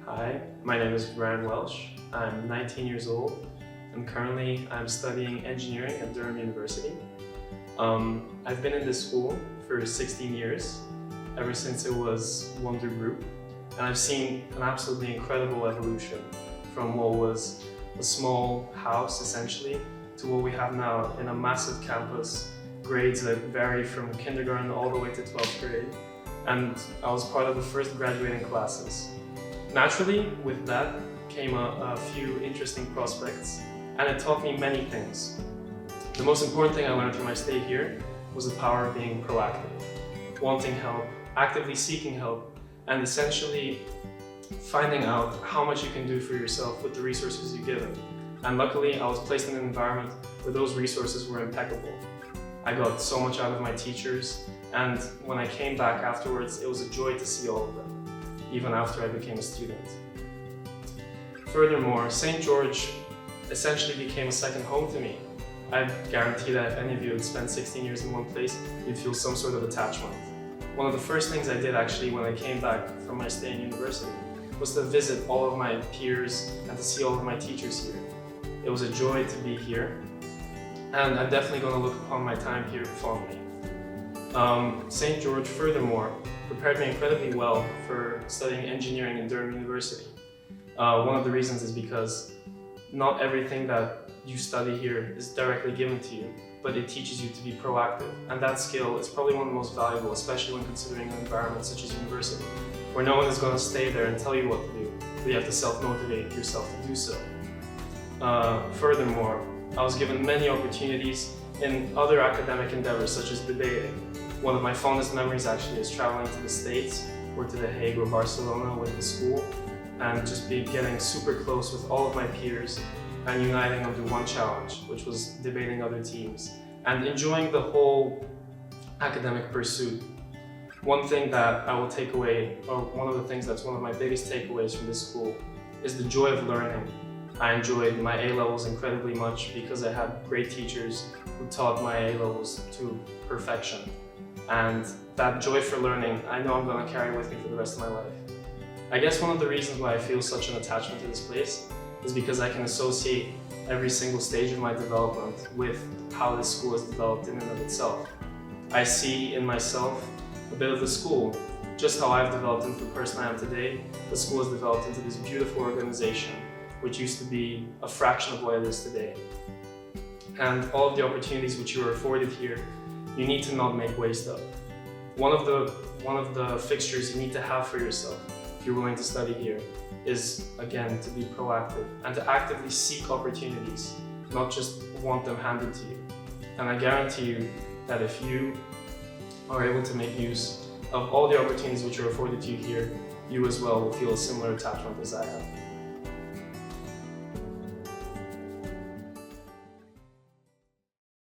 Hi, my name is Ryan Welsh. I'm 19 years old and currently I'm studying engineering at Durham University. I've been in this school for 16 years, ever since it was Wonder Group, and I've seen an absolutely incredible evolution from what was a small house essentially to what we have now in a massive campus, grades that vary from kindergarten all the way to 12th grade, and I was part of the first graduating classes. Naturally, with that came a few interesting prospects, and it taught me many things. The most important thing I learned from my stay here was the power of being proactive, wanting help, actively seeking help, and essentially finding out how much you can do for yourself with the resources you're given. And luckily, I was placed in an environment where those resources were impeccable. I got so much out of my teachers, and when I came back afterwards, it was a joy to see all of them, even after I became a student. Furthermore, St. George essentially became a second home to me. I guarantee that if any of you had spent 16 years in one place, you'd feel some sort of attachment. One of the first things I did actually when I came back from my stay in university was to visit all of my peers and to see all of my teachers here. It was a joy to be here, and I'm definitely going to look upon my time here fondly. St. George, furthermore, prepared me incredibly well for studying engineering in Durham University. One of the reasons is because not everything that you study here is directly given to you, but it teaches you to be proactive. And that skill is probably one of the most valuable, especially when considering an environment such as university, where no one is going to stay there and tell you what to do, but you have to self-motivate yourself to do so. Furthermore, I was given many opportunities in other academic endeavors, such as debating. One of my fondest memories actually is traveling to the States, or to The Hague or Barcelona with the school, and just getting super close with all of my peers and uniting under one challenge, which was debating other teams, and enjoying the whole academic pursuit. One thing that I will take away, or one of the things that's one of my biggest takeaways from this school, is the joy of learning. I enjoyed my A-levels incredibly much because I had great teachers who taught my A-levels to perfection. And that joy for learning, I know I'm going to carry with me for the rest of my life. I guess one of the reasons why I feel such an attachment to this place is because I can associate every single stage of my development with how this school has developed in and of itself. I see in myself a bit of the school, just how I've developed into the person I am today. The school has developed into this beautiful organization, which used to be a fraction of what it is today. And all of the opportunities which you are afforded here, you need to not make waste of. One of the fixtures you need to have for yourself, if you're willing to study here, is again to be proactive and to actively seek opportunities, not just want them handed to you. And I guarantee you that if you are able to make use of all the opportunities which are afforded to you here, you as well will feel a similar attachment as I have.